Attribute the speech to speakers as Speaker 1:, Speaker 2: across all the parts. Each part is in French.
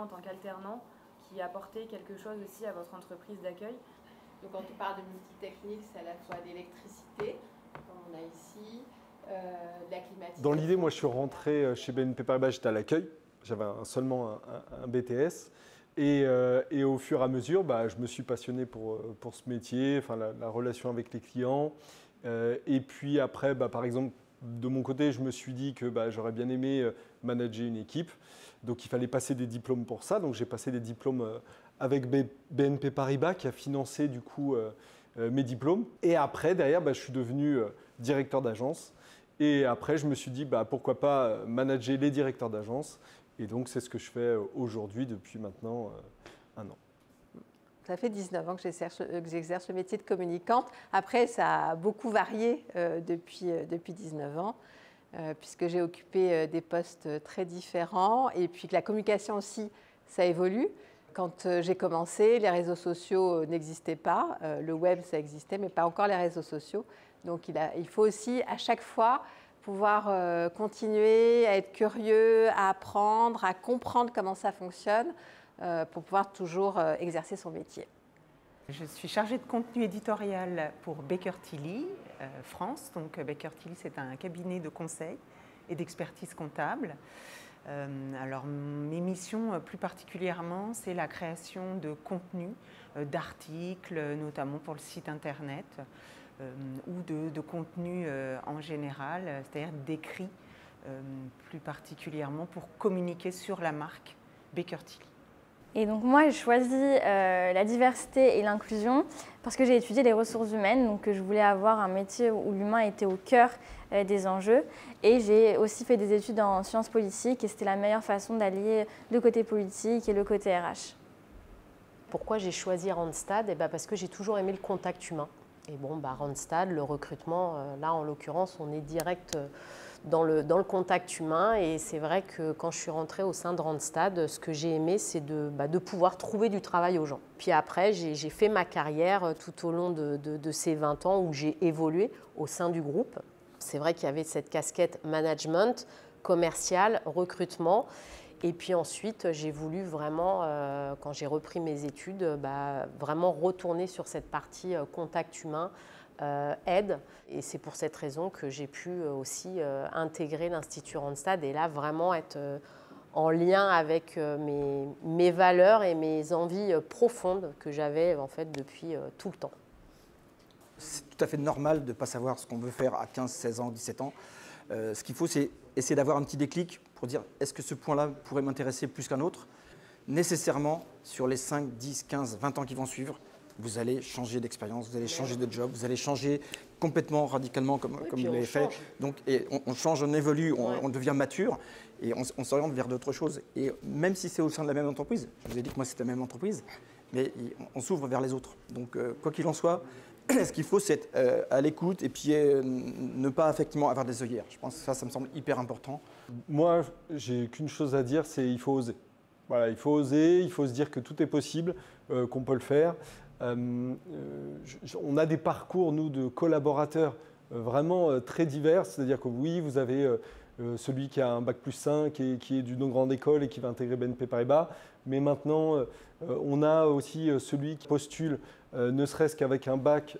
Speaker 1: en tant qu'alternant qui apportait quelque chose aussi à votre entreprise d'accueil.
Speaker 2: Donc quand on parle de multitechnique, c'est à la fois d'électricité, comme on a ici, de la climatisation.
Speaker 3: Dans l'idée, moi je suis rentré chez BNP Paribas, j'étais à l'accueil, j'avais seulement un BTS. Et au fur et à mesure, je me suis passionné pour ce métier, enfin, la relation avec les clients. Et puis après, par exemple, de mon côté, je me suis dit que j'aurais bien aimé manager une équipe. Donc il fallait passer des diplômes pour ça. Donc j'ai passé des diplômes avec BNP Paribas qui a financé du coup mes diplômes. Et après, derrière, je suis devenu directeur d'agence. Et après, je me suis dit pourquoi pas manager les directeurs d'agence. Et donc, c'est ce que je fais aujourd'hui depuis maintenant 1 an.
Speaker 4: Ça fait 19 ans que j'exerce le métier de communicante. Après, ça a beaucoup varié depuis 19 ans, puisque j'ai occupé des postes très différents. Et puis que la communication aussi, ça évolue. Quand j'ai commencé, les réseaux sociaux n'existaient pas. Le web, ça existait, mais pas encore les réseaux sociaux. Donc, il faut aussi, à chaque fois, pouvoir continuer à être curieux, à apprendre, à comprendre comment ça fonctionne pour pouvoir toujours exercer son métier.
Speaker 5: Je suis chargée de contenu éditorial pour Baker Tilly France. Donc Baker Tilly, c'est un cabinet de conseil et d'expertise comptable. Alors mes missions plus particulièrement, c'est la création de contenus, d'articles, notamment pour le site internet, ou de contenu en général, c'est-à-dire d'écrits plus particulièrement pour communiquer sur la marque Baker Tilly.
Speaker 6: Et donc moi j'ai choisi la diversité et l'inclusion parce que j'ai étudié les ressources humaines, donc je voulais avoir un métier où l'humain était au cœur des enjeux. Et j'ai aussi fait des études en sciences politiques et c'était la meilleure façon d'allier le côté politique et le côté RH.
Speaker 7: Pourquoi j'ai choisi Randstad? Parce que j'ai toujours aimé le contact humain. Et bon, Randstad, le recrutement, là en l'occurrence, on est direct dans le contact humain. Et c'est vrai que quand je suis rentrée au sein de Randstad, ce que j'ai aimé, c'est de pouvoir trouver du travail aux gens. Puis après, j'ai fait ma carrière tout au long de ces 20 ans où j'ai évolué au sein du groupe. C'est vrai qu'il y avait cette casquette management, commercial, recrutement. Et puis ensuite, j'ai voulu vraiment, quand j'ai repris mes études, vraiment retourner sur cette partie contact humain, aide. Et c'est pour cette raison que j'ai pu aussi intégrer l'Institut Randstad et là vraiment être en lien avec mes valeurs et mes envies profondes que j'avais en fait depuis tout le temps.
Speaker 8: C'est tout à fait normal de ne pas savoir ce qu'on veut faire à 15, 16 ans, 17 ans. Ce qu'il faut, c'est essayer d'avoir un petit déclic pour dire est-ce que ce point-là pourrait m'intéresser plus qu'un autre. Nécessairement, sur les 5, 10, 15, 20 ans qui vont suivre, vous allez changer d'expérience, vous allez changer de job, vous allez changer complètement, radicalement comme vous l'avez fait. Donc, on change, on évolue, on devient mature et on s'oriente vers d'autres choses. Et même si c'est au sein de la même entreprise, je vous ai dit que moi c'était la même entreprise, mais on s'ouvre vers les autres. Donc quoi qu'il en soit, ce qu'il faut, c'est être à l'écoute et puis ne pas effectivement avoir des œillères. Je pense que ça me semble hyper important.
Speaker 3: Moi, j'ai qu'une chose à dire, c'est il faut oser. Voilà, il faut oser, il faut se dire que tout est possible, qu'on peut le faire. On a des parcours, nous, de collaborateurs vraiment très divers. C'est-à-dire que oui, vous avez celui qui a un bac+5 et qui est d'une grande école et qui va intégrer BNP Paribas. Mais maintenant, on a aussi celui qui postule, ne serait-ce qu'avec un bac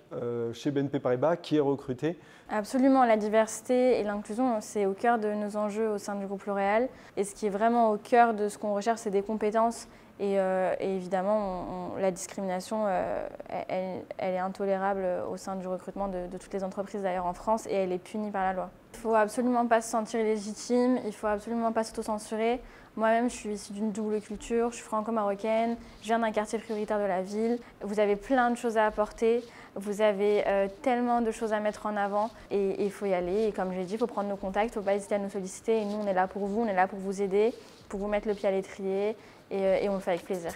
Speaker 3: chez BNP Paribas, qui est recruté.
Speaker 6: Absolument, la diversité et l'inclusion, c'est au cœur de nos enjeux au sein du groupe L'Oréal. Et ce qui est vraiment au cœur de ce qu'on recherche, c'est des compétences. Et évidemment, la discrimination, elle est intolérable au sein du recrutement de toutes les entreprises d'ailleurs en France et elle est punie par la loi. Il ne faut absolument pas se sentir illégitime, il ne faut absolument pas s'auto-censurer. Moi-même, je suis issue d'une double culture, je suis franco-marocaine, je viens d'un quartier prioritaire de la ville. Vous avez plein de choses à apporter, vous avez tellement de choses à mettre en avant et il faut y aller. Et comme j'ai dit, il faut prendre nos contacts, il ne faut pas hésiter à nous solliciter. Et nous, on est là pour vous, on est là pour vous aider, pour vous mettre le pied à l'étrier et on le fait avec plaisir.